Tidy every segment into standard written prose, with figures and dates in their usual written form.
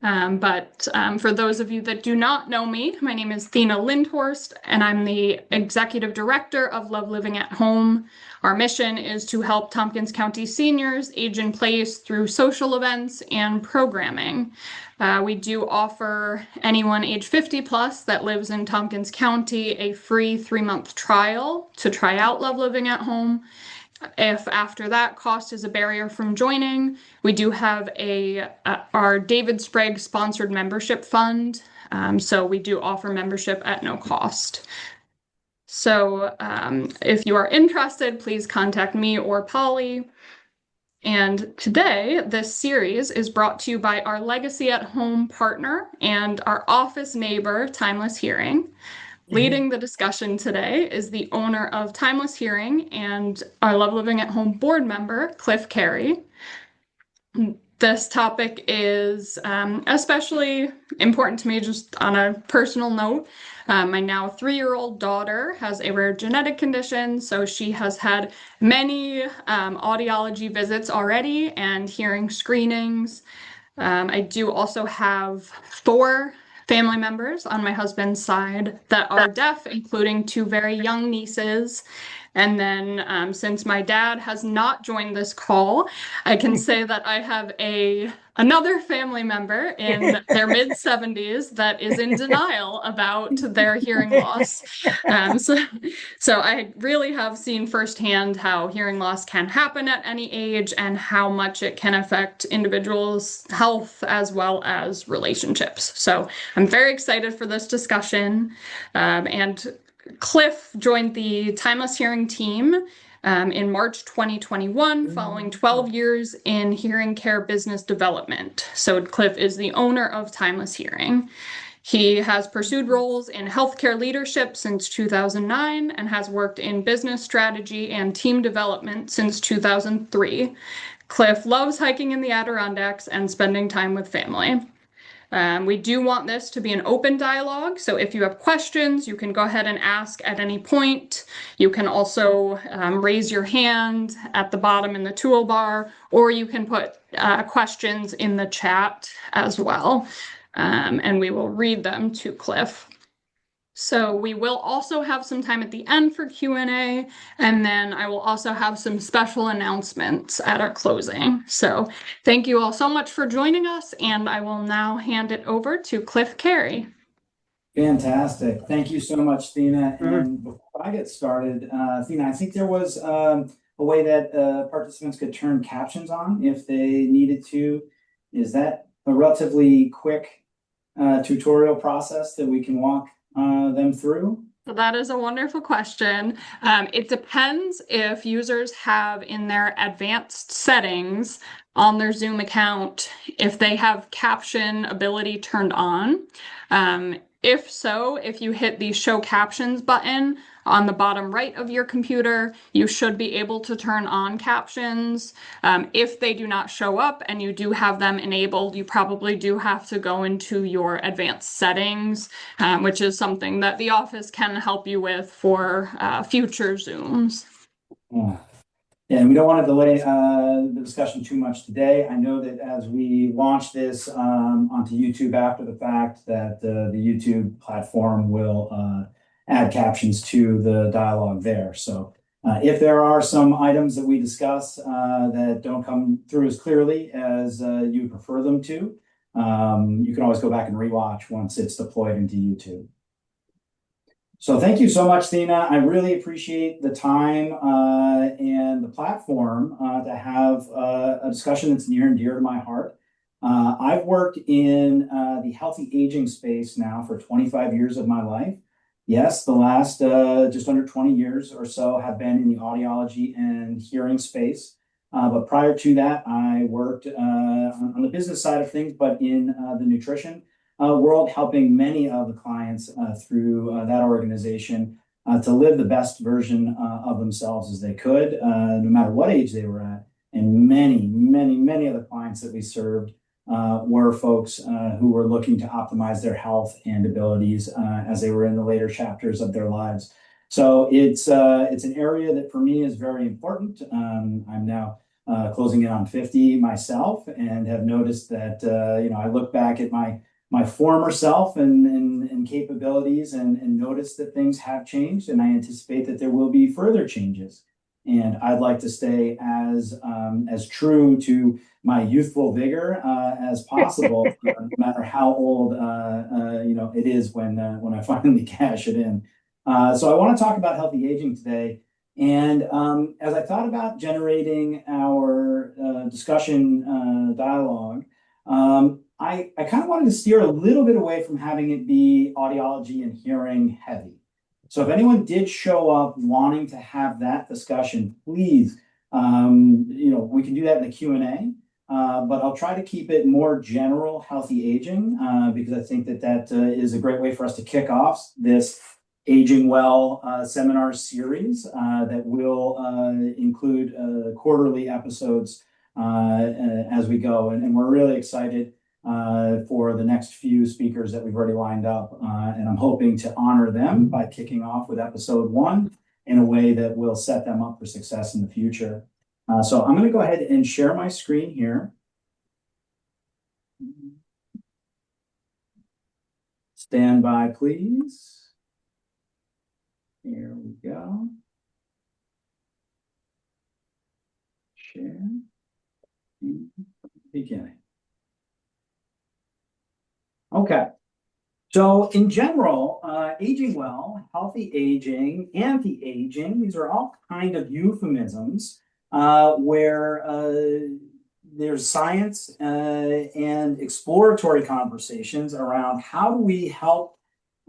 For those of you that do not know me, my name is Thena Lindhorst, and I'm the Executive Director of Love Living at Home. Our mission is to help Tompkins County seniors age in place through social events and programming. We do offer anyone age 50 plus that lives in Tompkins County a free 3-month trial to try out Love Living at Home. If after that cost is a barrier from joining, we do have our David Sprague sponsored membership fund. So we do offer membership at no cost. So if you are interested, please contact me or Polly. And today, this series is brought to you by our Legacy at Home partner and our office neighbor, Timeless Hearing. Leading the discussion today is the owner of Timeless Hearing and our Love Living at Home board member, Cliff Carey. This topic is especially important to me just on a personal note. My now 3-year-old daughter has a rare genetic condition, so she has had many audiology visits already and hearing screenings. I do also have 4 family members on my husband's side that are deaf, including 2 very young nieces. And then since my dad has not joined this call, I can say that I have another family member in their mid-70s that is in denial about their hearing loss. So I really have seen firsthand how hearing loss can happen at any age and how much it can affect individuals' health as well as relationships. So I'm very excited for this discussion. And Cliff joined the Timeless Hearing team in March 2021, following 12 years in hearing care business development. So Cliff is the owner of Timeless Hearing. He has pursued roles in healthcare leadership since 2009 and has worked in business strategy and team development since 2003. Cliff loves hiking in the Adirondacks and spending time with family. We do want this to be an open dialogue, so if you have questions, you can go ahead and ask at any point. You can also raise your hand at the bottom in the toolbar, or you can put questions in the chat as well, and we will read them to Cliff. So we will also have some time at the end for Q&A, and then I will also have some special announcements at our closing. So thank you all so much for joining us, and I will now hand it over to Cliff Carey. Fantastic. Thank you so much, Thena. And before I get started, Thena, I think there was a way that participants could turn captions on if they needed to. Is that a relatively quick tutorial process that we can walk them through? So that is a wonderful question. It depends if users have in their advanced settings on their Zoom account, if they have caption ability turned on. If so, if you hit the show captions button on the bottom right of your computer, you should be able to turn on captions. If they do not show up and you do have them enabled, you probably do have to go into your advanced settings, which is something that the office can help you with for future Zooms. Yeah. And we don't want to delay the discussion too much today. I know that as we launch this onto YouTube after the fact, that the YouTube platform will add captions to the dialogue there. So if there are some items that we discuss that don't come through as clearly as you prefer them to, you can always go back and rewatch once it's deployed into YouTube. So thank you so much, Thena. I really appreciate the time and the platform to have a discussion that's near and dear to my heart. I've worked in the healthy aging space now for 25 years of my life. Yes, the last just under 20 years or so have been in the audiology and hearing space. But prior to that, I worked on the business side of things, but in the nutrition world, helping many of the clients through that organization to live the best version of themselves as they could, no matter what age they were at. And many of the clients that we served were folks who were looking to optimize their health and abilities as they were in the later chapters of their lives. So it's an area that for me is very important. I'm now closing in on 50 myself, and have noticed that I look back at my former self and capabilities, and notice that things have changed, and I anticipate that there will be further changes. And I'd like to stay as true to my youthful vigor as possible, no matter how old it is when I finally cash it in. So I want to talk about healthy aging today. And as I thought about generating our discussion dialogue, I kind of wanted to steer a little bit away from having it be audiology and hearing heavy. So if anyone did show up wanting to have that discussion, please, we can do that in the Q&A, but I'll try to keep it more general healthy aging, because I think that is a great way for us to kick off this Aging Well seminar series that will include quarterly episodes as we go. And we're really excited for the next few speakers that we've already lined up. And I'm hoping to honor them by kicking off with episode 1 in a way that will set them up for success in the future. So I'm going to go ahead and share my screen here. Stand by, please. Here we go. Share. Beginning. Okay. So in general, aging well, healthy aging, anti-aging, these are all kind of euphemisms where there's science and exploratory conversations around how do we help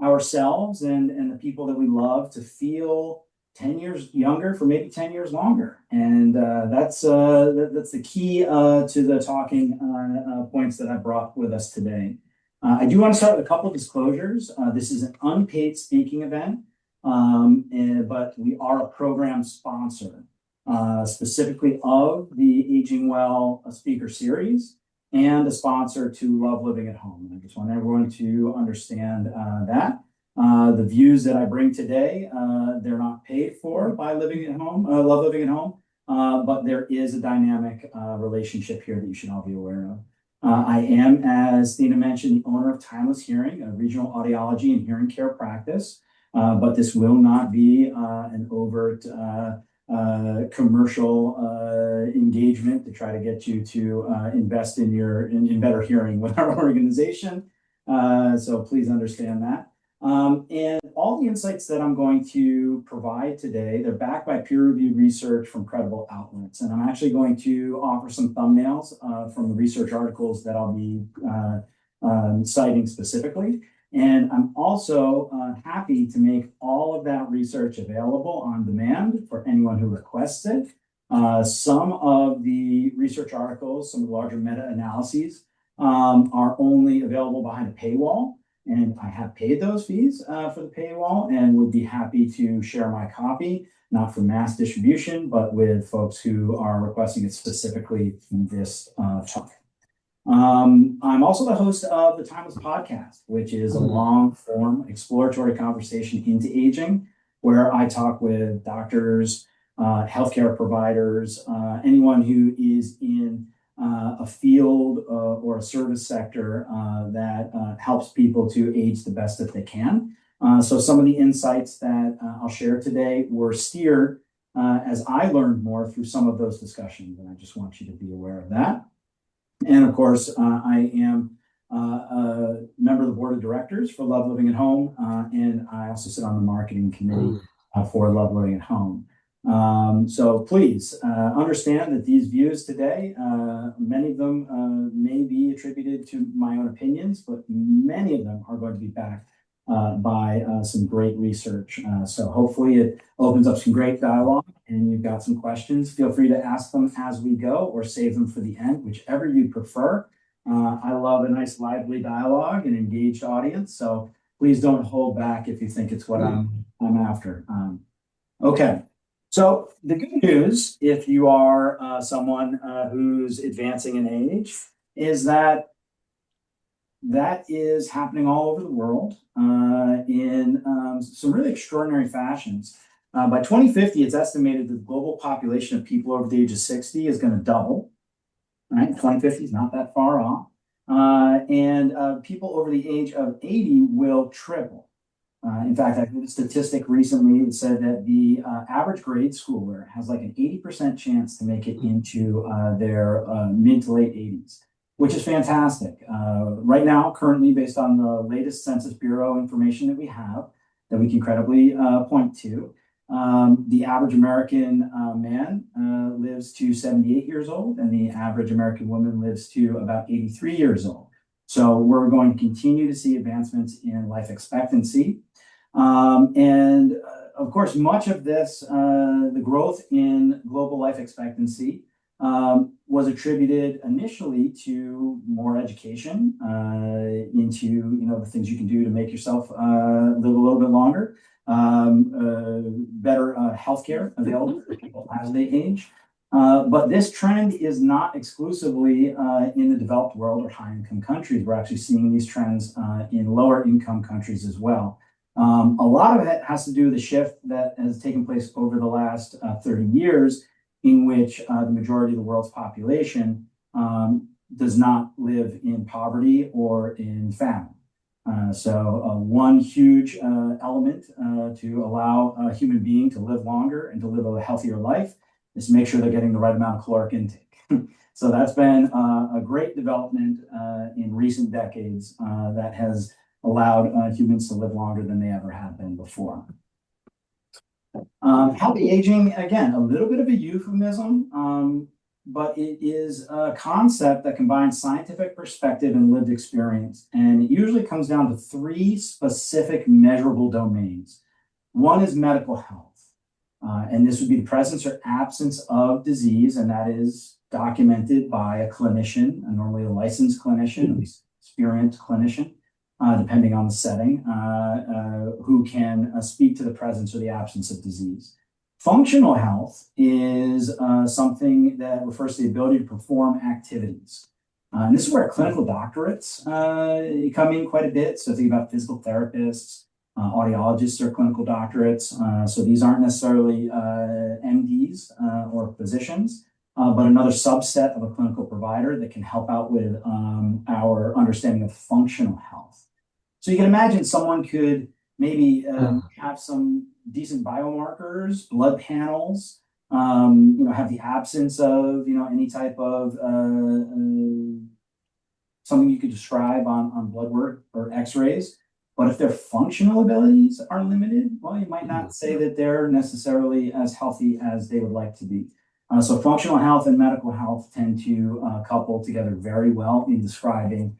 ourselves and the people that we love to feel 10 years younger for maybe 10 years longer. And that's the key to the talking points that I brought with us today. I do want to start with a couple of disclosures. This is an unpaid speaking event, but we are a program sponsor, specifically of the Aging Well speaker series, and a sponsor to Love Living at Home. And I just want everyone to understand that. The views that I bring today, they're not paid for by Living at Home, Love Living at Home, but there is a dynamic relationship here that you should all be aware of. I am, as Thina mentioned, the owner of Timeless Hearing, a regional audiology and hearing care practice, but this will not be an overt commercial engagement to try to get you to invest in better hearing with our organization. So please understand that. And all the insights that I'm going to provide today, they're backed by peer-reviewed research from credible outlets. And I'm actually going to offer some thumbnails from the research articles that I'll be citing specifically. And I'm also happy to make all of that research available on demand for anyone who requests it. Some of the research articles, some of the larger meta-analyses are only available behind a paywall. And I have paid those fees for the paywall and would be happy to share my copy, not for mass distribution, but with folks who are requesting it specifically in this talk. I'm also the host of the Timeless Podcast, which is a long-form exploratory conversation into aging, where I talk with doctors, healthcare providers, anyone who is in a field or a service sector that helps people to age the best that they can. So some of the insights that I'll share today were steered as I learned more through some of those discussions, and I just want you to be aware of that. And of course, I am a member of the board of directors for Love Living at Home, and I also sit on the marketing committee for Love Living at Home. So please understand that these views today, many of them may be attributed to my own opinions, but many of them are going to be backed by some great research. So hopefully it opens up some great dialogue, and you've got some questions. Feel free to ask them as we go or save them for the end, whichever you prefer. I love a nice lively dialogue and engaged audience, so please don't hold back if you think it's what I'm after. Okay. So the good news, if you are someone who's advancing in age, is that is happening all over the world in some really extraordinary fashions. By 2050, it's estimated that the global population of people over the age of 60 is going to double. Right, 2050 is not that far off. And people over the age of 80 will triple. In fact, I heard a statistic recently that said that the average grade schooler has like an 80% chance to make it into their mid to late 80s, which is fantastic. Right now, currently, based on the latest Census Bureau information that we have, that we can credibly point to, the average American man lives to 78 years old, and the average American woman lives to about 83 years old. So we're going to continue to see advancements in life expectancy. And of course, much of this, the growth in global life expectancy was attributed initially to more education into the things you can do to make yourself live a little bit longer, better healthcare available for people as they age. But this trend is not exclusively in the developed world or high-income countries. We're actually seeing these trends in lower-income countries as well. A lot of it has to do with the shift that has taken place over the last 30 years, in which the majority of the world's population does not live in poverty or in famine. So one huge element to allow a human being to live longer and to live a healthier life is to make sure they're getting the right amount of caloric intake. So that's been a great development in recent decades that has allowed humans to live longer than they ever have been before. Healthy aging, again, a little bit of a euphemism, but it is a concept that combines scientific perspective and lived experience. And it usually comes down to three specific measurable domains. One is medical health. And this would be the presence or absence of disease, and that is documented by a clinician, normally a licensed clinician, at least experienced clinician, depending on the setting, who can speak to the presence or the absence of disease. Functional health is something that refers to the ability to perform activities. And this is where clinical doctorates come in quite a bit. So think about physical therapists, audiologists are clinical doctorates. So these aren't necessarily MDs or physicians, but another subset of a clinical provider that can help out with our understanding of functional health. So you can imagine someone could maybe have some decent biomarkers, blood panels, have the absence of, any type of something you could describe on blood work or x-rays. But if their functional abilities are limited, well, you might not say that they're necessarily as healthy as they would like to be. So functional health and medical health tend to couple together very well in describing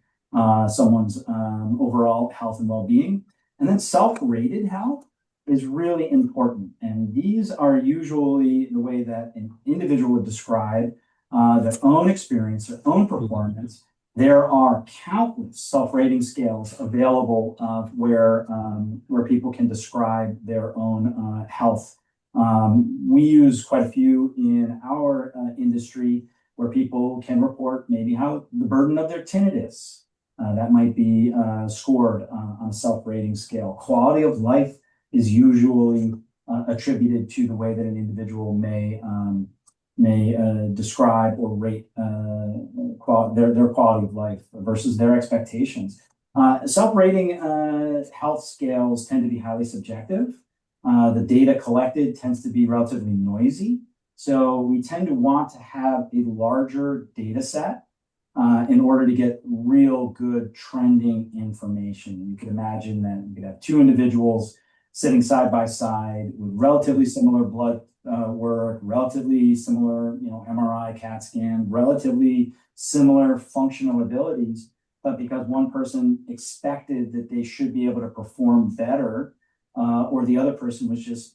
someone's overall health and well-being. And then self-rated health is really important. And these are usually the way that an individual would describe their own experience, their own performance. There are countless self-rating scales available where people can describe their own health. We use quite a few in our industry where people can report maybe how the burden of their tinnitus, that might be scored on a self-rating scale. Quality of life is usually attributed to the way that an individual may describe or rate their quality of life versus their expectations. Self-rating health scales tend to be highly subjective. The data collected tends to be relatively noisy. So we tend to want to have a larger data set in order to get real good trending information. You could imagine that you could have two individuals sitting side by side with relatively similar blood work, relatively similar, MRI, CAT scan, relatively similar functional abilities, but because one person expected that they should be able to perform better, or the other person was just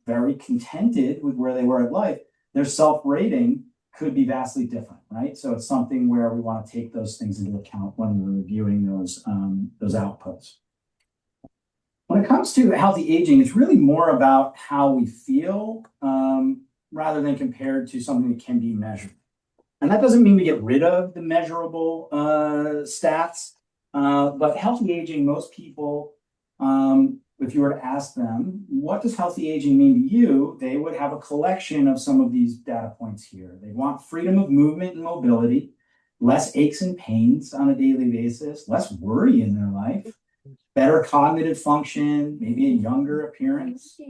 very contented with where they were in life, their self-rating could be vastly different, right? So it's something where we want to take those things into account when we're reviewing those outputs. When it comes to healthy aging, it's really more about how we feel rather than compared to something that can be measured. And that doesn't mean we get rid of the measurable stats, but healthy aging, most people if you were to ask them, what does healthy aging mean to you? They would have a collection of some of these data points here. They want freedom of movement and mobility, less aches and pains on a daily basis, less worry in their life, better cognitive function, maybe a younger appearance,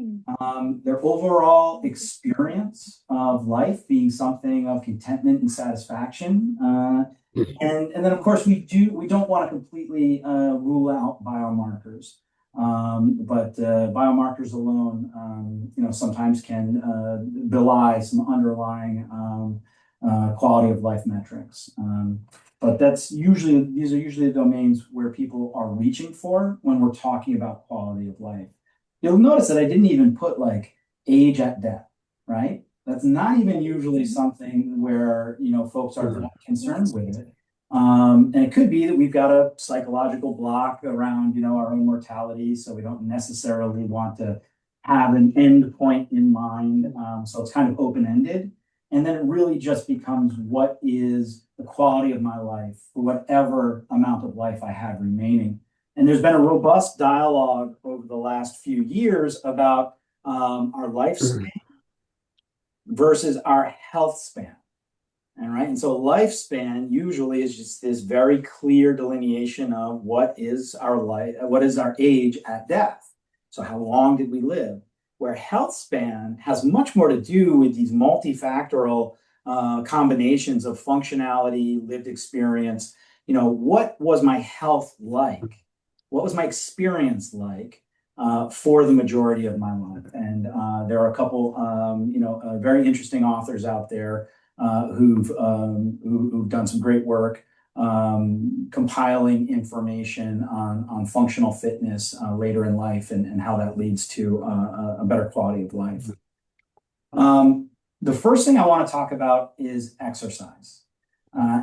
their overall experience of life being something of contentment and satisfaction. And then of course we don't want to completely rule out biomarkers. But biomarkers alone, sometimes can belie some underlying quality of life metrics. But these are usually the domains where people are reaching for when we're talking about quality of life. You'll notice that I didn't even put like age at death, right? That's not even usually something where folks are that concerned with it. And it could be that we've got a psychological block around our own mortality, so we don't necessarily want to have an end point in mind. So it's kind of open-ended. And then it really just becomes, what is the quality of my life for whatever amount of life I have remaining? And there's been a robust dialogue over the last few years about our lifespan versus our health span. All right. And so lifespan usually is just this very clear delineation of what is our life, what is our age at death. So how long did we live? Where health span has much more to do with these multifactorial combinations of functionality, lived experience. What was my health like? What was my experience like for the majority of my life? And there are a couple, very interesting authors out there who've done some great work compiling information on functional fitness later in life and how that leads to a better quality of life. The first thing I want to talk about is exercise.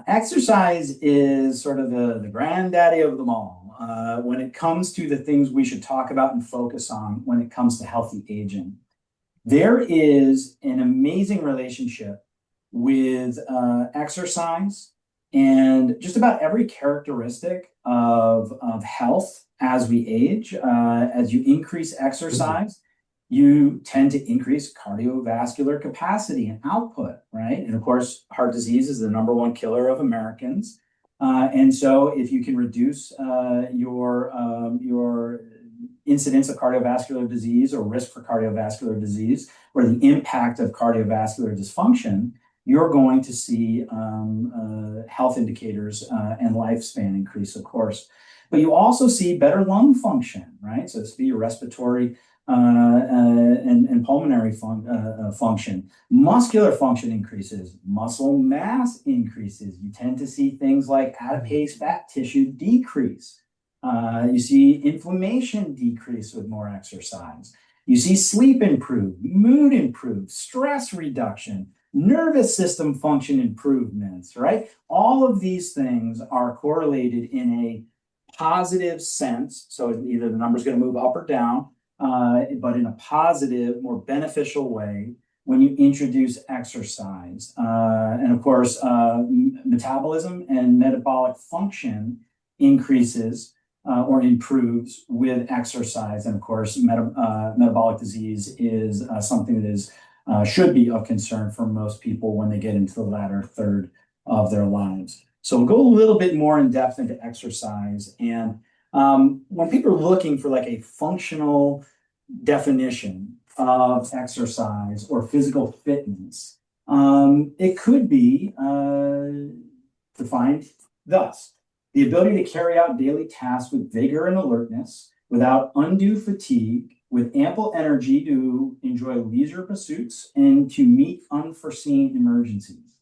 Exercise is sort of the granddaddy of them all when it comes to the things we should talk about and focus on when it comes to healthy aging. There is an amazing relationship with exercise and just about every characteristic of health as we age. As you increase exercise, you tend to increase cardiovascular capacity and output, right? And of course, heart disease is the #1 killer of Americans. And so if you can reduce your incidence of cardiovascular disease or risk for cardiovascular disease or the impact of cardiovascular dysfunction, you're going to see health indicators and lifespan increase, of course. But you also see better lung function, right? So this would be your respiratory and pulmonary function. Muscular function increases, muscle mass increases. You tend to see things like adipose fat tissue decrease. You see inflammation decrease with more exercise. You see sleep improve, mood improve, stress reduction, nervous system function improvements, right? All of these things are correlated in a positive sense. So either the number is going to move up or down, but in a positive, more beneficial way when you introduce exercise. And of course, metabolism and metabolic function increases or improves with exercise. And of course, metabolic disease is something that is should be of concern for most people when they get into the latter third of their lives. So we'll go a little bit more in depth into exercise. And when people are looking for like a functional definition of exercise or physical fitness, it could be defined thus: the ability to carry out daily tasks with vigor and alertness without undue fatigue, with ample energy to enjoy leisure pursuits and to meet unforeseen emergencies.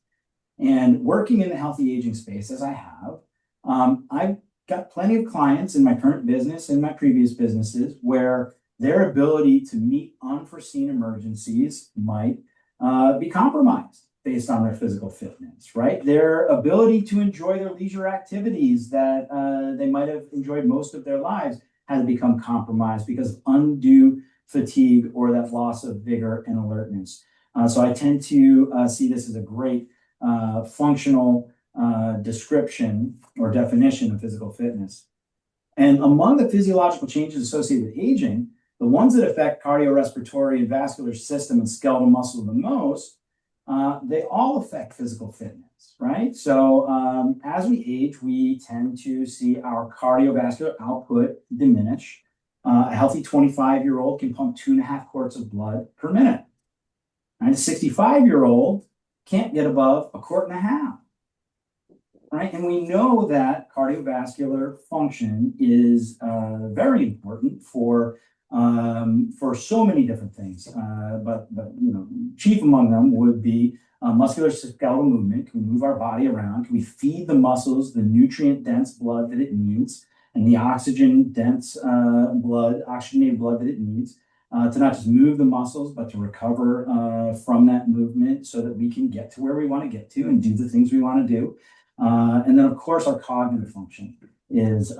And working in the healthy aging space, as I have, I've got plenty of clients in my current business and my previous businesses where their ability to meet unforeseen emergencies might be compromised based on their physical fitness, right? Their ability to enjoy their leisure activities that they might have enjoyed most of their lives has become compromised because of undue fatigue or that loss of vigor and alertness. So I tend to see this as a great functional description or definition of physical fitness. And among the physiological changes associated with aging, The ones that affect cardiorespiratory and vascular system and skeletal muscle the most, they all affect physical fitness, right? So as we age, we tend to see our cardiovascular output diminish. A healthy 25-year-old can pump 2.5 quarts of blood per minute. Right? A 65-year-old can't get above 1.5 quarts. Right? And we know that cardiovascular function is very important for so many different things. But chief among them would be muscular skeletal movement. Can we move our body around? Can we feed the muscles the nutrient-dense blood that it needs and the oxygen-dense oxygenated blood that it needs to not just move the muscles, but to recover from that movement so that we can get to where we want to get to and do the things we want to do. And then, of course, our cognitive function is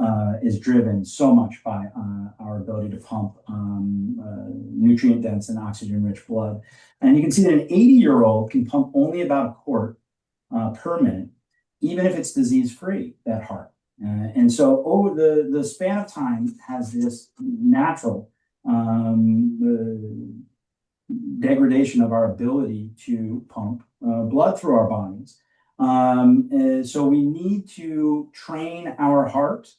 driven so much by our ability to pump nutrient-dense and oxygen-rich blood. And you can see that an 80-year-old can pump only about 1 quart per minute, even if it's disease-free, that heart. And so over the span of time has this natural degradation of our ability to pump blood through our bodies. So we need to train our heart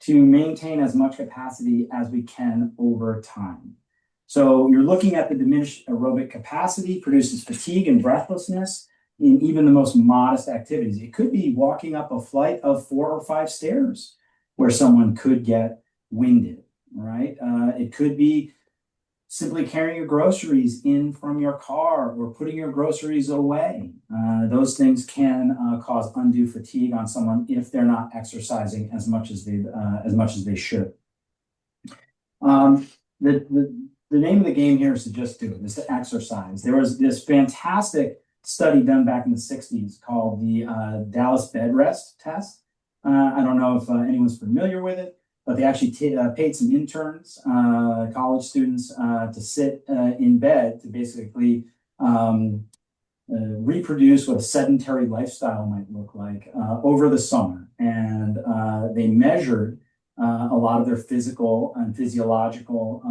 to maintain as much capacity as we can over time. So you're looking at the diminished aerobic capacity produces fatigue and breathlessness in even the most modest activities. It could be walking up a flight of 4 or 5 stairs where someone could get winded, right? It could be simply carrying your groceries in from your car or putting your groceries away. Those things can cause undue fatigue on someone if they're not exercising as much as they should. The name of the game here is to just do it, is to exercise. There was this fantastic study done back in the 60s called the Dallas bed rest test. I don't know if anyone's familiar with it, but they actually paid some interns, college students, to sit in bed to basically reproduce what a sedentary lifestyle might look like over the summer. And they measured a lot of their physical and physiological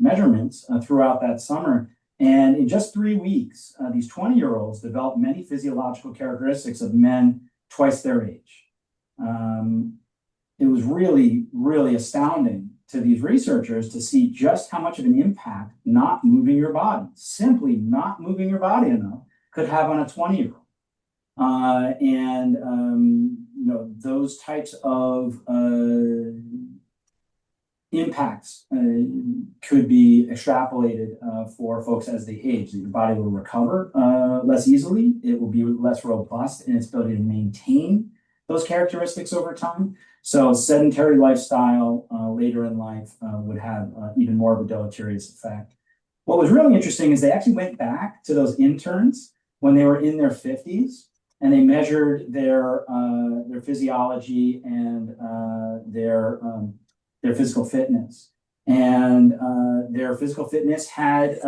measurements throughout that summer. And in just 3 weeks, these 20-year-olds developed many physiological characteristics of men twice their age. It was really, really astounding to these researchers to see just how much of an impact not moving your body, simply not moving your body enough, could have on a 20-year-old. Those types of impacts could be extrapolated for folks as they age. Your body will recover less easily. It will be less robust in its ability to maintain those characteristics over time. So sedentary lifestyle later in life would have even more of a deleterious effect. What was really interesting is they actually went back to those interns when they were in their 50s, and they measured their physiology and their physical fitness. And their physical fitness had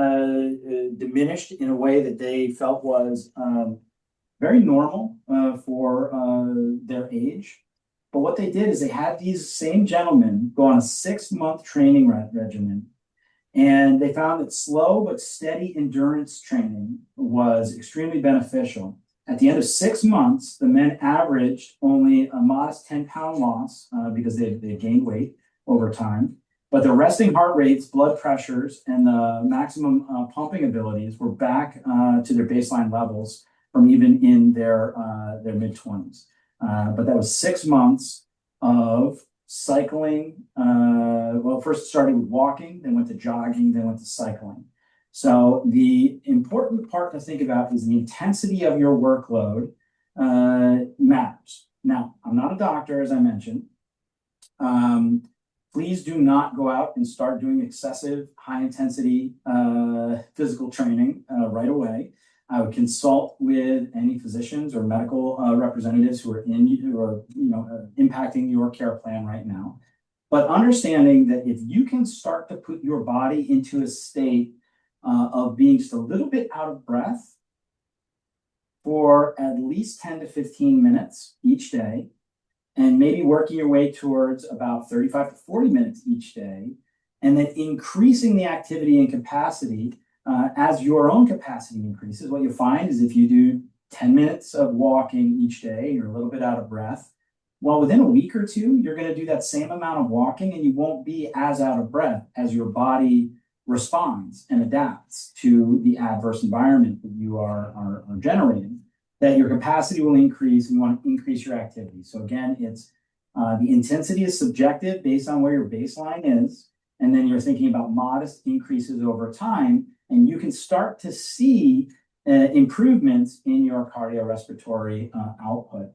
diminished in a way that they felt was very normal for their age. But what they did is they had these same gentlemen go on a 6-month training regimen, and they found that slow but steady endurance training was extremely beneficial. At the end of 6 months, the men averaged only a modest 10-pound loss because they gained weight over time. But the resting heart rates, blood pressures, and the maximum pumping abilities were back to their baseline levels from even in their mid-20s. But that was 6 months of cycling. First it started with walking, then went to jogging, then went to cycling. So the important part to think about is the intensity of your workload matters. Now, I'm not a doctor, as I mentioned. Please do not go out and start doing excessive high-intensity physical training right away. I would consult with any physicians or medical representatives who are impacting your care plan right now. But understanding that if you can start to put your body into a state of being just a little bit out of breath for at least 10 to 15 minutes each day, and maybe working your way towards about 35 to 40 minutes each day, and then increasing the activity and capacity as your own capacity increases. What you'll find is if you do 10 minutes of walking each day, you're a little bit out of breath. Well, within a week or two, you're going to do that same amount of walking and you won't be as out of breath as your body responds and adapts to the adverse environment that you are generating, that your capacity will increase and you want to increase your activity. So again, it's the intensity is subjective based on where your baseline is. And then you're thinking about modest increases over time, and you can start to see improvements in your cardiorespiratory output.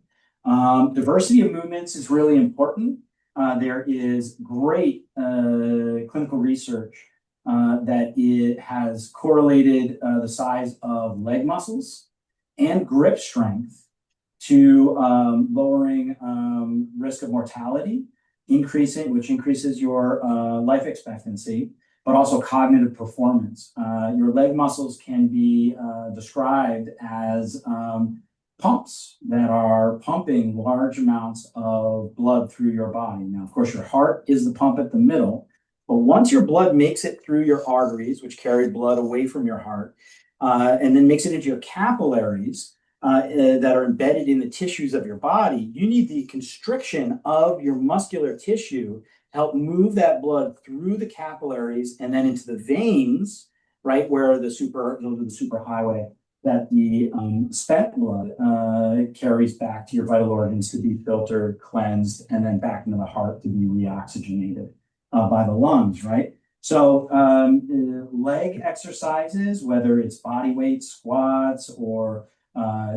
Diversity of movements is really important. There is great clinical research that it has correlated the size of leg muscles and grip strength to lowering risk of mortality, which increases your life expectancy, but also cognitive performance. Your leg muscles can be described as pumps that are pumping large amounts of blood through your body. Now, of course, your heart is the pump at the middle, but once your blood makes it through your arteries, which carry blood away from your heart, and then makes it into your capillaries that are embedded in the tissues of your body, you need the constriction of your muscular tissue to help move that blood through the capillaries and then into the veins, right, where the superhighway that the spent blood carries back to your vital organs to be filtered, cleansed, and then back into the heart to be reoxygenated by the lungs, right? So leg exercises, whether it's body weight squats or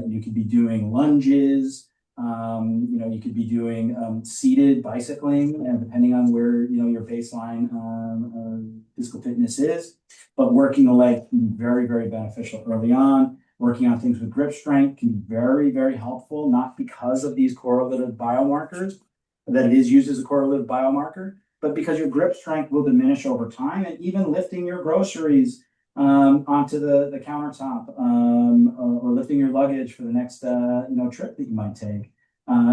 you could be doing lunges, you could be doing seated bicycling, and depending on where your baseline physical fitness is. But working the leg can be very, very beneficial early on. Working on things with grip strength can be very, very helpful, not because of these correlative biomarkers, that it is used as a correlative biomarker, but because your grip strength will diminish over time, and even lifting your groceries onto the countertop or lifting your luggage for the next trip that you might take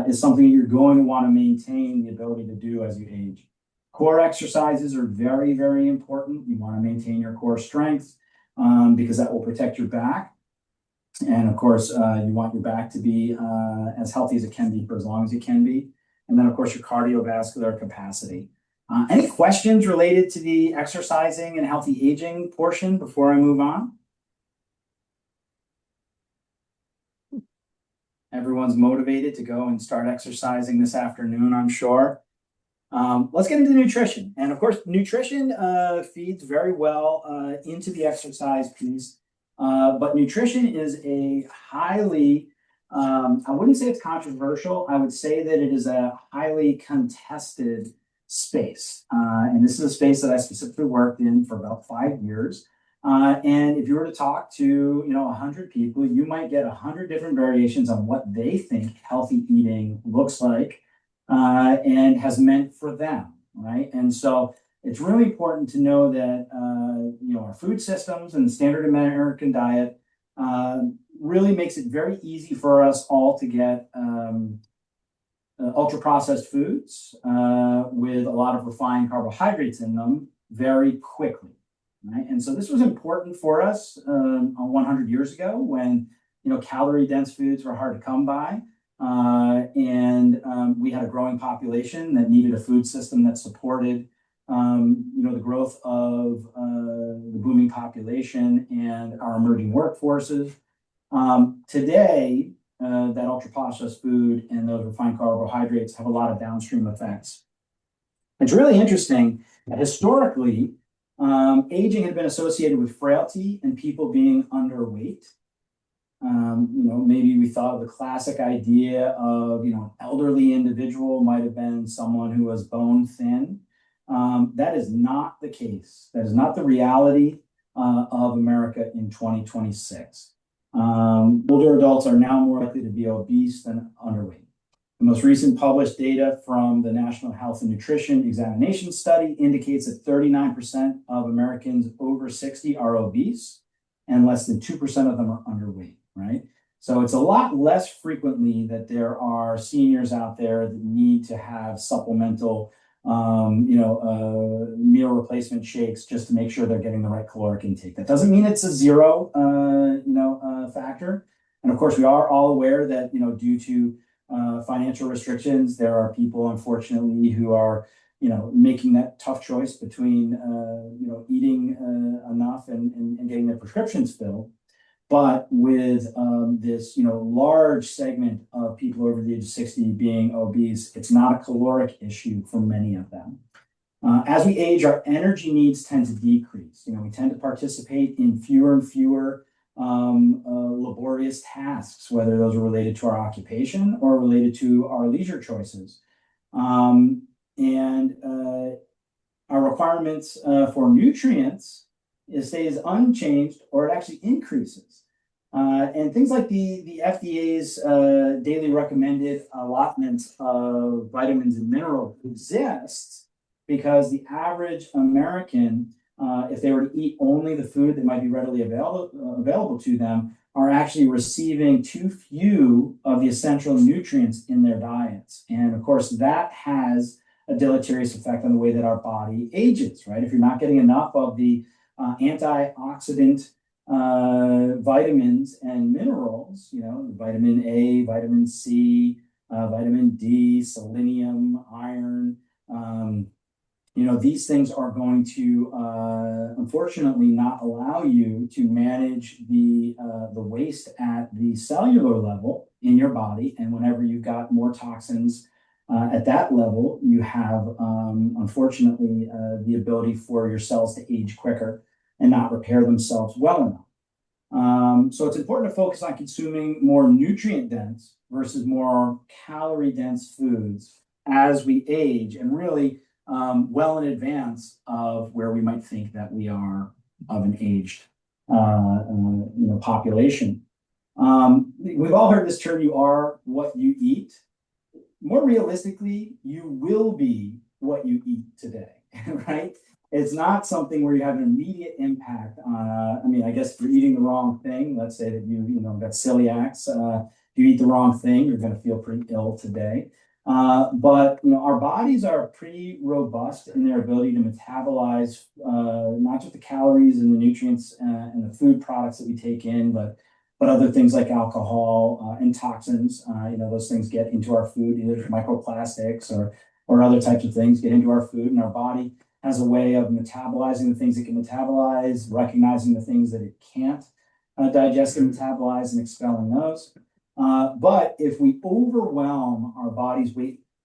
is something you're going to want to maintain the ability to do as you age. Core exercises are very, very important. You want to maintain your core strength because that will protect your back. And of course, you want your back to be as healthy as it can be for as long as it can be. And then, of course, your cardiovascular capacity. Any questions related to the exercising and healthy aging portion before I move on? Everyone's motivated to go and start exercising this afternoon, I'm sure. Let's get into nutrition. And of course, nutrition feeds very well into the exercise piece. But nutrition is a highly, I wouldn't say it's controversial. I would say that it is a highly contested space. And this is a space that I specifically worked in for about 5 years. And if you were to talk to, 100 people, you might get 100 different variations on what they think healthy eating looks like and has meant for them, right? And so it's really important to know that, our food systems and the standard American diet really makes it very easy for us all to get ultra-processed foods with a lot of refined carbohydrates in them very quickly, right? And so this was important for us 100 years ago when, calorie-dense foods were hard to come by. And we had a growing population that needed a food system that supported the growth of the booming population and our emerging workforces. Today, that ultra-processed food and those refined carbohydrates have a lot of downstream effects. It's really interesting that historically, aging had been associated with frailty and people being underweight. Maybe we thought of the classic idea of, an elderly individual might have been someone who was bone thin. That is not the case. That is not the reality of America in 2026. Older adults are now more likely to be obese than underweight. The most recent published data from the National Health and Nutrition Examination Study indicates that 39% of Americans over 60 are obese and less than 2% of them are underweight, right? So it's a lot less frequently that there are seniors out there that need to have supplemental meal replacement shakes just to make sure they're getting the right caloric intake. That doesn't mean it's a zero, factor. And of course, we are all aware that, due to financial restrictions, there are people, unfortunately, who are, making that tough choice between, eating enough and getting their prescriptions filled. But with this, large segment of people over the age of 60 being obese, it's not a caloric issue for many of them. As we age, our energy needs tend to decrease. We tend to participate in fewer and fewer laborious tasks, whether those are related to our occupation or related to our leisure choices. And our requirements for nutrients, it stays unchanged or it actually increases. And things like the FDA's daily recommended allotments of vitamins and minerals exists because the average American, if they were to eat only the food that might be readily available to them, are actually receiving too few of the essential nutrients in their diets. And of course, that has a deleterious effect on the way that our body ages, right? If you're not getting enough of the antioxidant vitamins and minerals, vitamin A, vitamin C, vitamin D, selenium, iron, these things are going to unfortunately not allow you to manage the waste at the cellular level in your body. And whenever you've got more toxins at that level, you have unfortunately the ability for your cells to age quicker and not repair themselves well enough. So it's important to focus on consuming more nutrient dense versus more calorie dense foods as we age, and really well in advance of where we might think that we are of an aged population. We've all heard this term, you are what you eat. More realistically, you will be what you eat today, right? It's not something where you have an immediate impact on, I guess if you're eating the wrong thing, let's say that you got celiacs, if you eat the wrong thing, you're going to feel pretty ill today. But our bodies are pretty robust in their ability to metabolize not just the calories and the nutrients and the food products that we take in, but other things like alcohol and toxins. Those things get into our food, either microplastics or other types of things get into our food, and our body has a way of metabolizing the things it can metabolize, recognizing the things that it can't digest and metabolize, and expelling those. But if we overwhelm our body's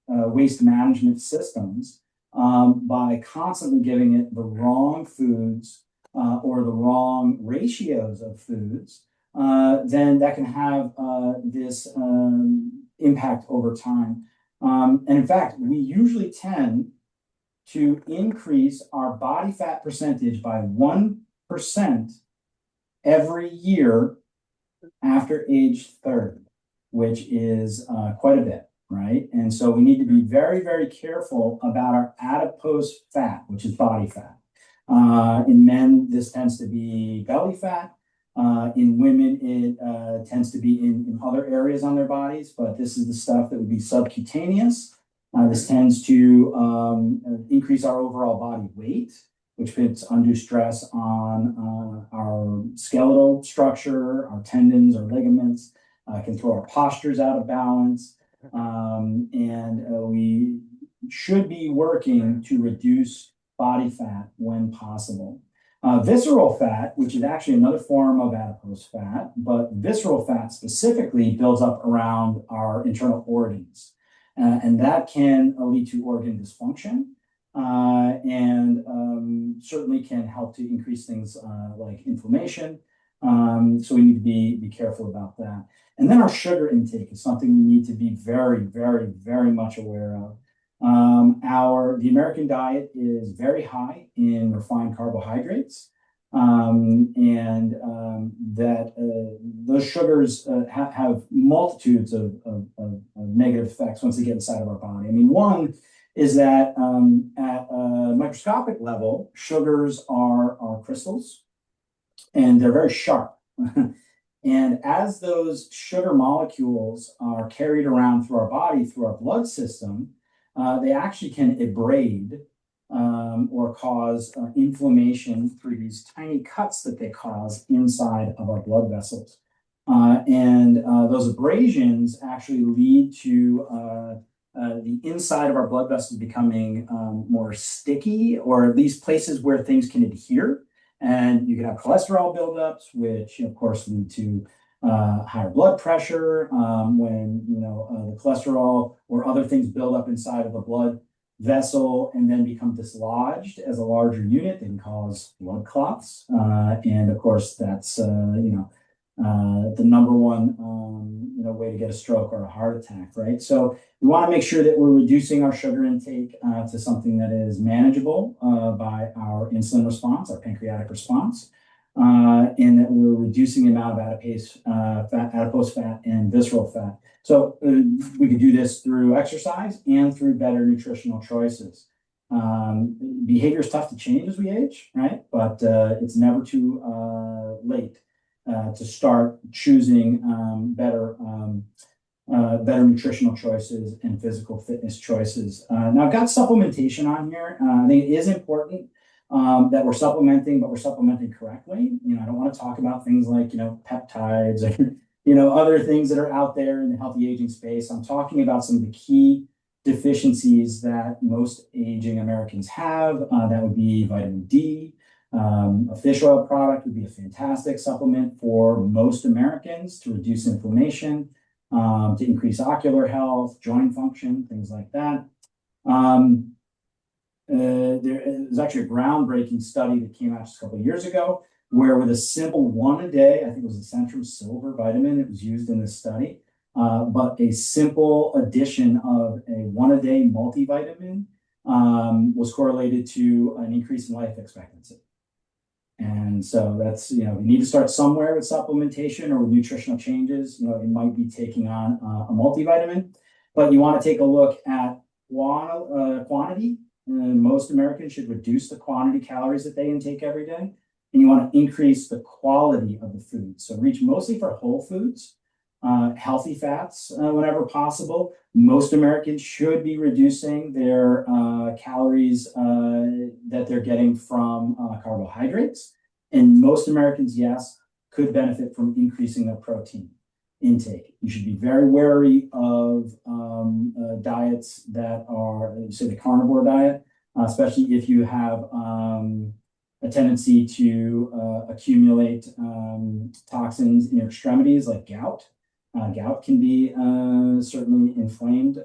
waste management systems by constantly giving it the wrong foods or the wrong ratios of foods, then that can have this impact over time. And in fact, we usually tend to increase our body fat percentage by 1% every year after age 30, which is quite a bit, right? And so we need to be very, very careful about our adipose fat, which is body fat. In men, this tends to be belly fat. In women, it tends to be in other areas on their bodies, but this is the stuff that would be subcutaneous. This tends to increase our overall body weight, which puts undue stress on our skeletal structure, our tendons, our ligaments, can throw our postures out of balance. And we should be working to reduce body fat when possible. Visceral fat, which is actually another form of adipose fat, but visceral fat specifically builds up around our internal organs. And that can lead to organ dysfunction and certainly can help to increase things like inflammation. So we need to be careful about that. And then our sugar intake is something we need to be very, very, very much aware of. The American diet is very high in refined carbohydrates, and that those sugars have multitudes of negative effects once they get inside of our body. One is that at a microscopic level, sugars are crystals, and they're very sharp. And as those sugar molecules are carried around through our body, through our blood system, they actually can abrade or cause inflammation through these tiny cuts that they cause inside of our blood vessels. Those abrasions actually lead to the inside of our blood vessels becoming more sticky, or at least places where things can adhere. And you can have cholesterol buildups, which of course lead to higher blood pressure when the cholesterol or other things build up inside of the blood vessel and then become dislodged as a larger unit. They can cause blood clots, and of course that's the number one way to get a stroke or a heart attack, right? So we want to make sure that we're reducing our sugar intake to something that is manageable by our insulin response, our pancreatic response, and that we're reducing the amount of adipose fat and visceral fat. So we could do this through exercise and through better nutritional choices. Behavior is tough to change as we age, right? But it's never too late to start choosing better nutritional choices and physical fitness choices. Now, I've got supplementation on here. I think it is important that we're supplementing, but we're supplementing correctly. I don't want to talk about things like, peptides or, other things that are out there in the healthy aging space. I'm talking about some of the key deficiencies that most aging Americans have. That would be vitamin D. A fish oil product would be a fantastic supplement for most Americans to reduce inflammation, to increase ocular health, joint function, things like that. There's actually a groundbreaking study that came out just a couple of years ago where with a simple one a day, I think it was the Centrum Silver vitamin that was used in this study, but a simple addition of a one a day multivitamin was correlated to an increase in life expectancy. And so that's, you need to start somewhere with supplementation or with nutritional changes. It might be taking on a multivitamin, but you want to take a look at quantity. Most Americans should reduce the quantity of calories that they intake every day. And you want to increase the quality of the food. So reach mostly for whole foods, healthy fats whenever possible. Most Americans should be reducing their calories that they're getting from carbohydrates. And most Americans, yes, could benefit from increasing their protein intake. You should be very wary of diets that are, say, the carnivore diet, especially if you have a tendency to accumulate toxins in your extremities like gout. Gout can be certainly inflamed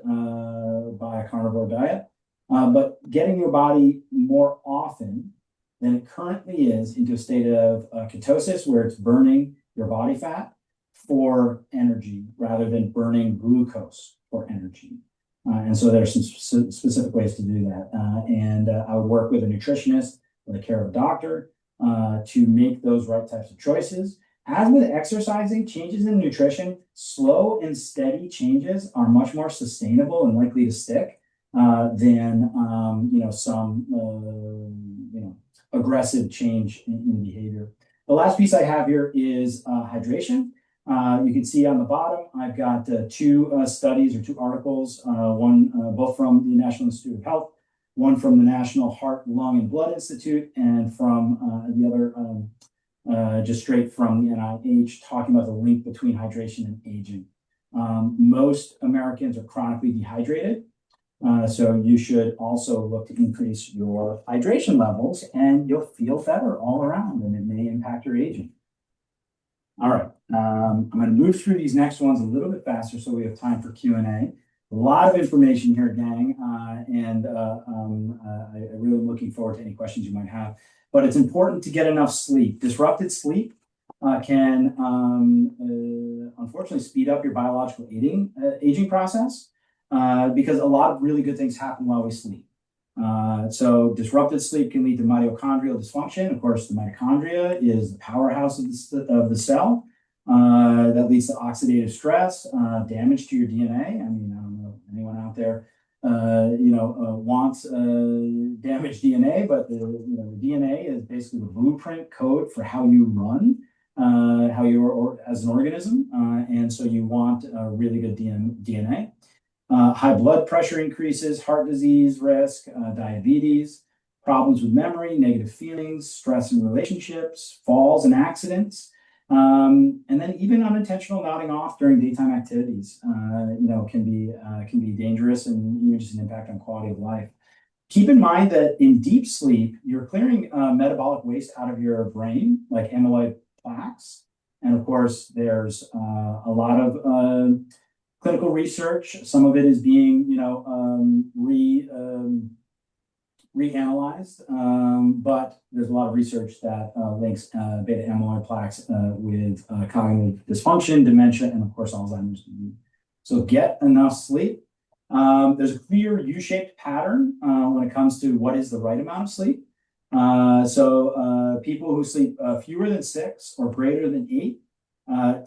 by a carnivore diet, but getting your body more often than it currently is into a state of ketosis where it's burning your body fat for energy rather than burning glucose for energy. And so there's some specific ways to do that. I would work with a nutritionist or the care of a doctor to make those right types of choices. As with exercising, changes in nutrition, slow and steady changes are much more sustainable and likely to stick than some aggressive change in behavior. The last piece I have here is hydration. You can see on the bottom, I've got two studies or two articles, one both from the National Institute of Health, one from the National Heart, Lung, and Blood Institute, and from the other just straight from the NIH, talking about the link between hydration and aging. Most Americans are chronically dehydrated, so you should also look to increase your hydration levels, and you'll feel better all around, and it may impact your aging. All right, I'm going to move through these next ones a little bit faster so we have time for Q&A. A lot of information here, gang, and I really am looking forward to any questions you might have. But it's important to get enough sleep. Disrupted sleep can unfortunately speed up your biological aging process because a lot of really good things happen while we sleep. So disrupted sleep can lead to mitochondrial dysfunction. Of course, the mitochondria is the powerhouse of the cell. That leads to oxidative stress, damage to your DNA. I mean, I don't know if anyone out there, wants damaged DNA, but the DNA is basically the blueprint code for how you run, how you are as an organism. And so you want really good DNA. High blood pressure increases, heart disease risk, diabetes, problems with memory, negative feelings, stress in relationships, falls and accidents, and then even unintentional nodding off during daytime activities, can be dangerous and even just an impact on quality of life. Keep in mind that in deep sleep, you're clearing metabolic waste out of your brain, like amyloid plaques. And of course, there's a lot of clinical research. Some of it is being, reanalyzed, but there's a lot of research that links beta amyloid plaques with cognitive dysfunction, dementia, and of course, Alzheimer's disease. So get enough sleep. There's a clear U-shaped pattern when it comes to what is the right amount of sleep. So people who sleep fewer than 6 or greater than 8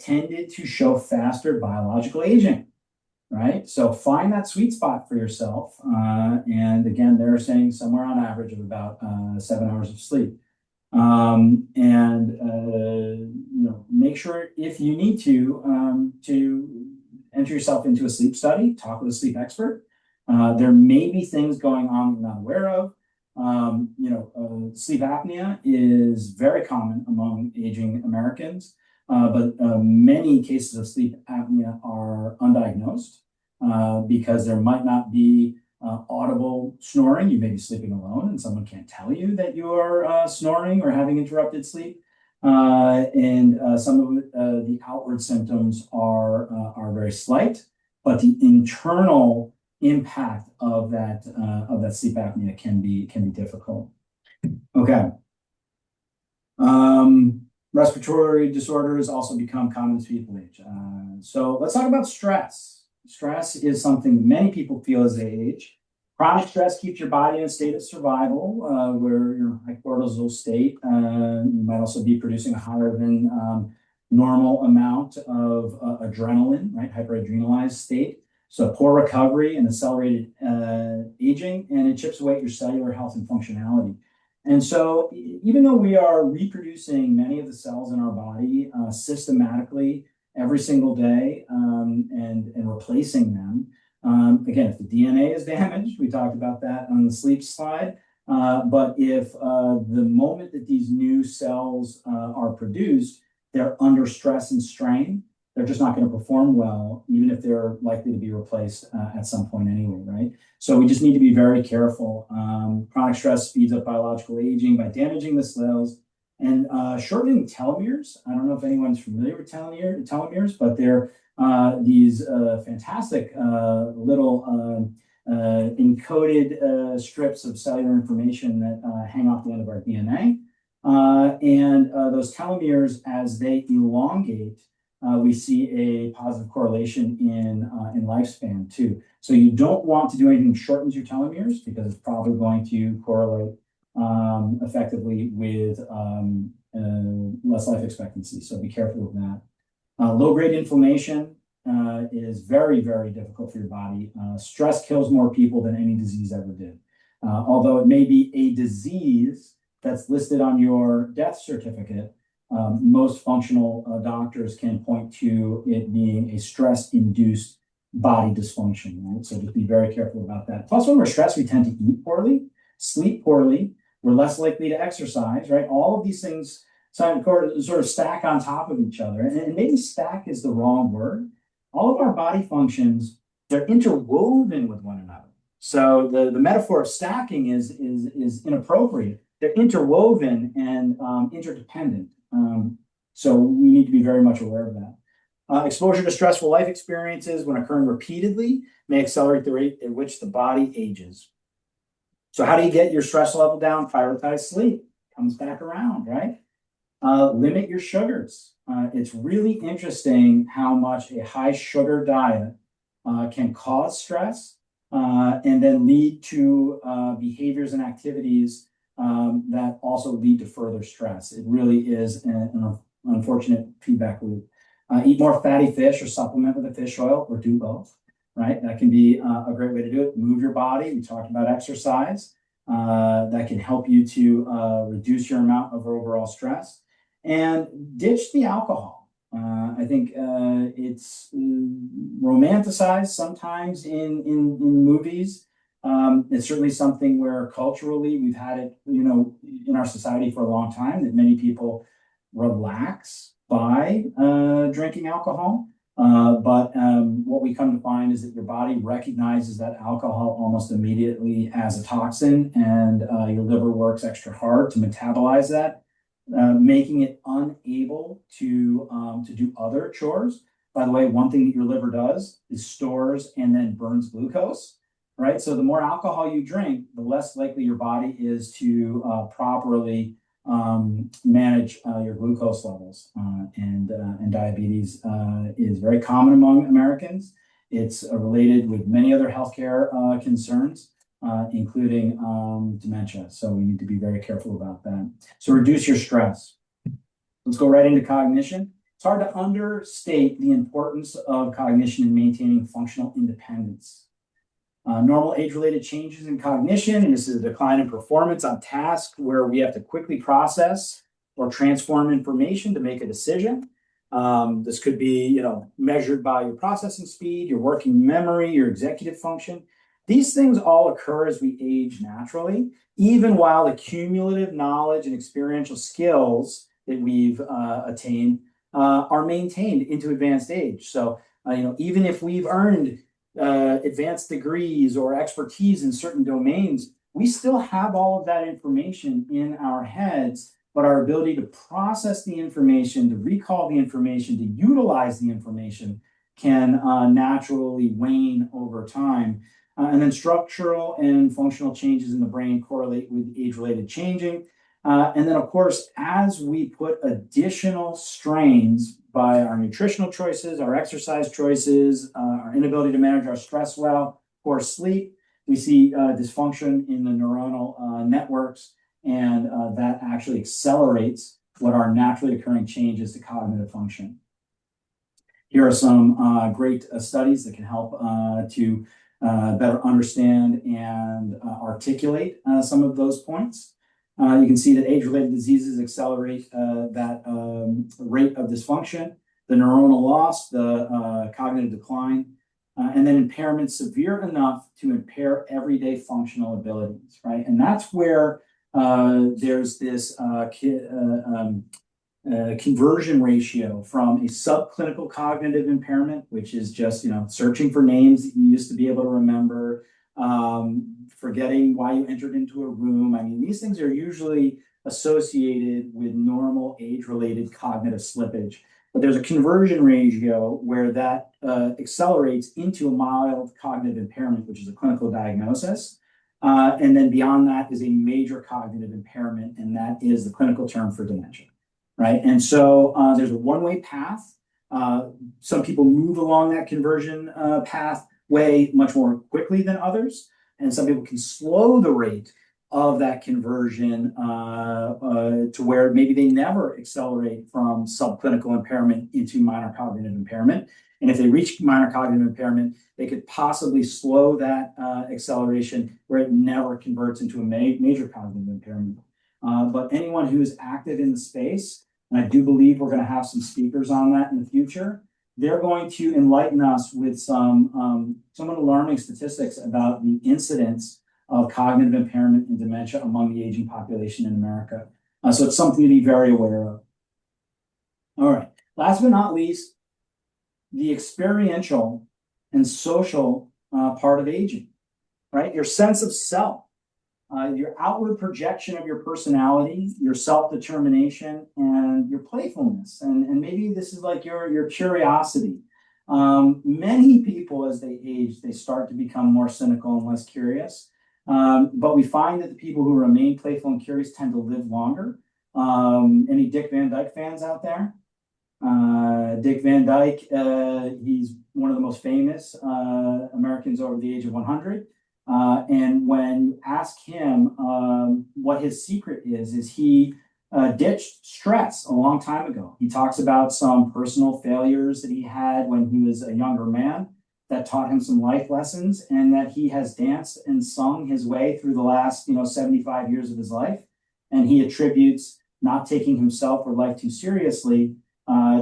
tended to show faster biological aging, right? So find that sweet spot for yourself. And again, they're saying somewhere on average of about 7 hours of sleep. Make sure if you need to enter yourself into a sleep study, talk with a sleep expert. There may be things going on you're not aware of. Sleep apnea is very common among aging Americans, but many cases of sleep apnea are undiagnosed because there might not be audible snoring. You may be sleeping alone and someone can't tell you that you are snoring or having interrupted sleep. Some of the outward symptoms are very slight, but the internal impact of that sleep apnea can be difficult. Okay. Respiratory disorders also become common as people age. So let's talk about stress. Stress is something many people feel as they age. Chronic stress keeps your body in a state of survival, where you're in a high cortisol state. You might also be producing a higher than normal amount of adrenaline, right? Hyperadrenalized state. So poor recovery and accelerated aging, and it chips away at your cellular health and functionality. And so even though we are reproducing many of the cells in our body systematically every single day and replacing them, again, if the DNA is damaged, we talked about that on the sleep slide, but if the moment that these new cells are produced, they're under stress and strain, they're just not going to perform well, even if they're likely to be replaced at some point anyway, right? So we just need to be very careful. Chronic stress speeds up biological aging by damaging the cells and shortening telomeres. I don't know if anyone's familiar with telomeres, but they're these fantastic little encoded strips of cellular information that hang off the end of our DNA. Those telomeres, as they elongate, we see a positive correlation in lifespan too. So you don't want to do anything that shortens your telomeres because it's probably going to correlate effectively with less life expectancy. So be careful with that. Low-grade inflammation is very, very difficult for your body. Stress kills more people than any disease ever did. Although it may be a disease that's listed on your death certificate, most functional doctors can point to it being a stress-induced body dysfunction, right? So just be very careful about that. Plus, when we're stressed, we tend to eat poorly, sleep poorly, we're less likely to exercise, right? All of these things sort of stack on top of each other. And maybe stack is the wrong word. All of our body functions, they're interwoven with one another. So the metaphor of stacking is inappropriate. They're interwoven and interdependent. So we need to be very much aware of that. Exposure to stressful life experiences when occurring repeatedly may accelerate the rate at which the body ages. So how do you get your stress level down? Prioritize sleep. Comes back around, right? Limit your sugars. It's really interesting how much a high sugar diet can cause stress and then lead to behaviors and activities that also lead to further stress. It really is an unfortunate feedback loop. Eat more fatty fish or supplement with a fish oil or do both, right? That can be a great way to do it. Move your body. We talked about exercise. That can help you to reduce your amount of overall stress. And ditch the alcohol. I think it's romanticized sometimes in movies. It's certainly something where culturally we've had it, in our society for a long time, that many people relax by drinking alcohol. But what we come to find is that your body recognizes that alcohol almost immediately as a toxin, and your liver works extra hard to metabolize that, making it unable to do other chores. By the way, one thing that your liver does is stores and then burns glucose, right? So the more alcohol you drink, the less likely your body is to properly manage your glucose levels. And diabetes is very common among Americans. It's related with many other healthcare concerns, including dementia. So we need to be very careful about that. So reduce your stress. Let's go right into cognition. It's hard to understate the importance of cognition in maintaining functional independence. Normal age-related changes in cognition, and this is a decline in performance on task where we have to quickly process or transform information to make a decision. This could be, measured by your processing speed, your working memory, your executive function. These things all occur as we age naturally, even while the cumulative knowledge and experiential skills that we've attained are maintained into advanced age. So, even if we've earned advanced degrees or expertise in certain domains, we still have all of that information in our heads, but our ability to process the information, to recall the information, to utilize the information can naturally wane over time. And then structural and functional changes in the brain correlate with age-related changing. And then, of course, as we put additional strains by our nutritional choices, our exercise choices, our inability to manage our stress well, poor sleep, we see dysfunction in the neuronal networks, and that actually accelerates what are naturally occurring changes to cognitive function. Here are some great studies that can help to better understand and articulate some of those points. You can see that age-related diseases accelerate that rate of dysfunction, the neuronal loss, the cognitive decline, and then impairment severe enough to impair everyday functional abilities, right? And that's where there's this conversion ratio from a subclinical cognitive impairment, which is just, searching for names that you used to be able to remember, forgetting why you entered into a room. I mean, these things are usually associated with normal age-related cognitive slippage. But there's a conversion ratio where that accelerates into a mild cognitive impairment, which is a clinical diagnosis. And then beyond that is a major cognitive impairment, and that is the clinical term for dementia, right? And so there's a one-way path. Some people move along that conversion pathway much more quickly than others, and some people can slow the rate of that conversion to where maybe they never accelerate from subclinical impairment into minor cognitive impairment. And if they reach minor cognitive impairment, they could possibly slow that acceleration where it never converts into a major cognitive impairment. But anyone who is active in the space, and I do believe we're going to have some speakers on that in the future, they're going to enlighten us with some alarming statistics about the incidence of cognitive impairment and dementia among the aging population in America. So it's something to be very aware of. All right, last but not least, the experiential and social part of aging, right? Your sense of self, your outward projection of your personality, your self-determination, and your playfulness. And maybe this is like your curiosity. Many people, as they age, they start to become more cynical and less curious. But we find that the people who remain playful and curious tend to live longer. Any Dick Van Dyke fans out there? Dick Van Dyke, he's one of the most famous Americans over the age of 100. And when you ask him what his secret is he ditched stress a long time ago. He talks about some personal failures that he had when he was a younger man that taught him some life lessons, and that he has danced and sung his way through the last 75 years of his life. And he attributes not taking himself or life too seriously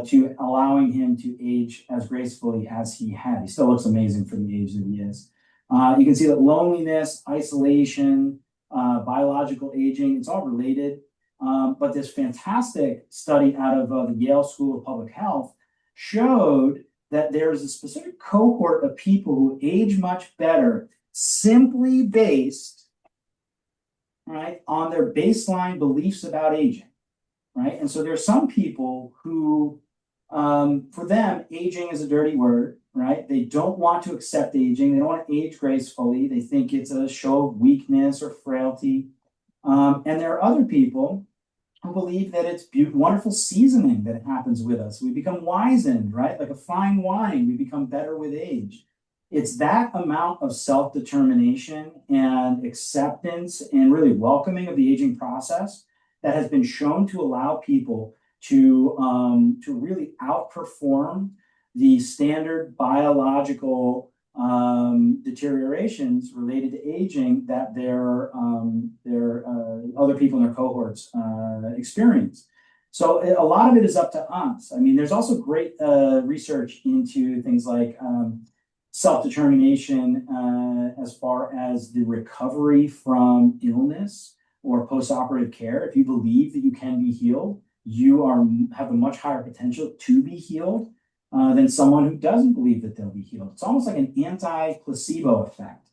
to allowing him to age as gracefully as he had. He still looks amazing for the age that he is. You can see that loneliness, isolation, biological aging, it's all related. But this fantastic study out of the Yale School of Public Health showed that there's a specific cohort of people who age much better simply based, right, on their baseline beliefs about aging, right? And so there's some people who, for them, aging is a dirty word, right? They don't want to accept aging. They don't want to age gracefully. They think it's a show of weakness or frailty. And there are other people who believe that it's wonderful seasoning that happens with us. We become wizened, right? Like a fine wine, we become better with age. It's that amount of self-determination and acceptance and really welcoming of the aging process that has been shown to allow people to really outperform the standard biological deteriorations related to aging that their other people in their cohorts experience. So a lot of it is up to us. I mean, there's also great research into things like self-determination as far as the recovery from illness or post-operative care. If you believe that you can be healed, you have a much higher potential to be healed than someone who doesn't believe that they'll be healed. It's almost like an anti-placebo effect.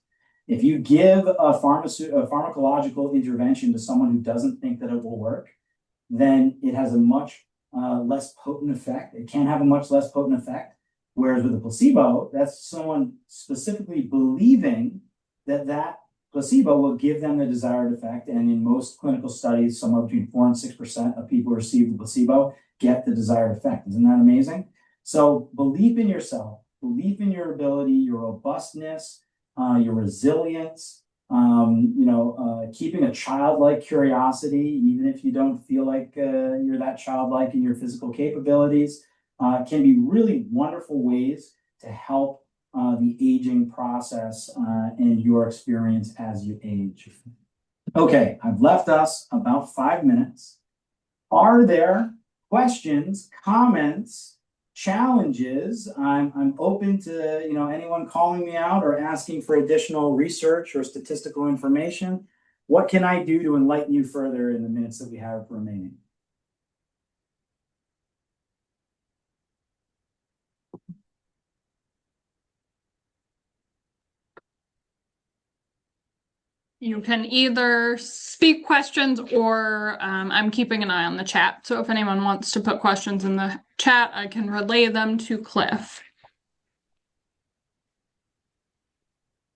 If you give a pharmacological intervention to someone who doesn't think that it will work, then it has a much less potent effect. It can have a much less potent effect. Whereas with a placebo, that's someone specifically believing that that placebo will give them the desired effect. And in most clinical studies, somewhere between 4 and 6% of people who receive the placebo get the desired effect. Isn't that amazing? So believe in yourself, believe in your ability, your robustness, your resilience, keeping a childlike curiosity, even if you don't feel like you're that childlike in your physical capabilities, can be really wonderful ways to help the aging process and your experience as you age. Okay, I've left us about 5 minutes. Are there questions, comments, challenges? I'm open to anyone calling me out or asking for additional research or statistical information. What can I do to enlighten you further in the minutes that we have remaining? You can either speak questions or I'm keeping an eye on the chat. So if anyone wants to put questions in the chat, I can relay them to Cliff.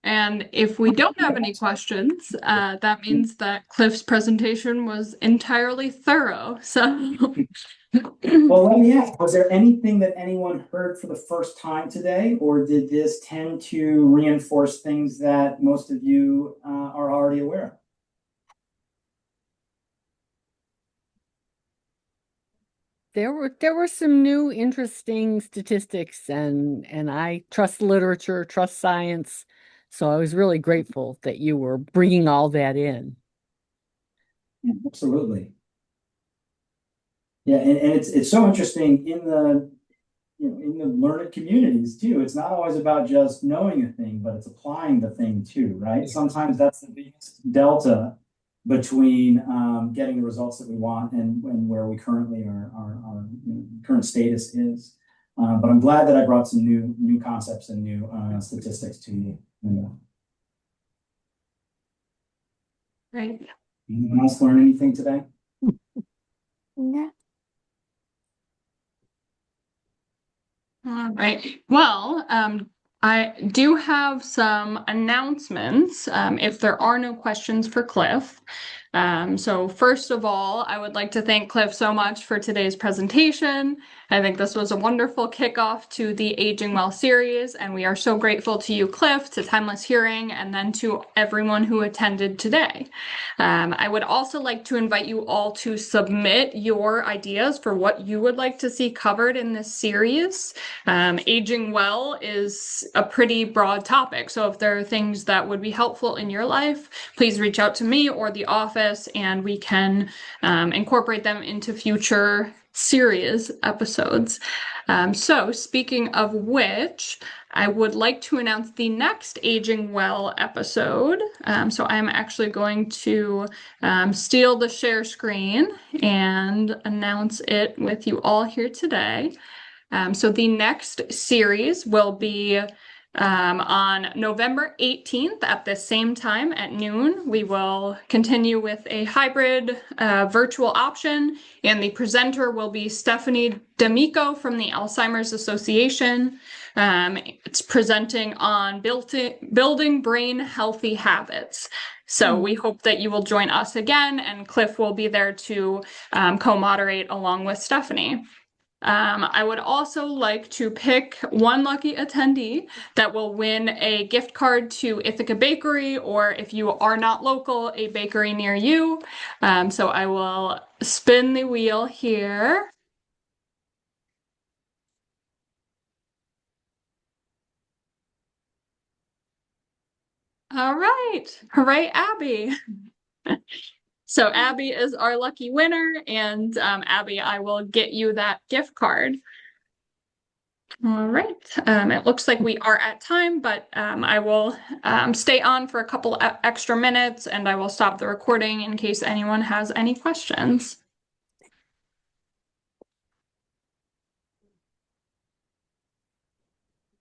And if we don't have any questions, that means that Cliff's presentation was entirely thorough. So well, let me ask, was there anything that anyone heard for the first time today, or did this tend to reinforce things that most of you are already aware of? There were some new interesting statistics, and I trust literature, trust science, so I was really grateful that you were bringing all that in. Yeah, absolutely. Yeah, and it's so interesting in the learned communities too. It's not always about just knowing a thing, but it's applying the thing too, right? Sometimes that's the biggest delta between getting the results that we want and where we currently our current status is. But I'm glad that I brought some new concepts and new statistics to you. Right. Anyone else learn anything today? No. All right. Well, I do have some announcements if there are no questions for Cliff. So first of all, I would like to thank Cliff so much for today's presentation. I think this was a wonderful kickoff to the Aging Well series, and we are so grateful to you, Cliff, to Timeless Hearing, and then to everyone who attended today. I would also like to invite you all to submit your ideas for what you would like to see covered in this series. Aging well is a pretty broad topic, so if there are things that would be helpful in your life, please reach out to me or the office office, and we can incorporate them into future series episodes. So speaking of which, I would like to announce the next Aging Well episode. So I'm actually going to steal the share screen and announce it with you all here today. So the next series will be on November 18th at the same time at noon. We will continue with a hybrid virtual option, and the presenter will be Stephanie D'Amico from the Alzheimer's Association. It's presenting on building brain healthy habits. So we hope that you will join us again, and Cliff will be there to co-moderate along with Stephanie. I would also like to pick one lucky attendee that will win a gift card to Ithaca Bakery, or if you are not local, a bakery near you. So I will spin the wheel here. All right. Hooray, Abby. So Abby is our lucky winner, and Abby, I will get you that gift card. All right. It looks like we are at time, but I will stay on for a couple extra minutes, and I will stop the recording in case anyone has any questions.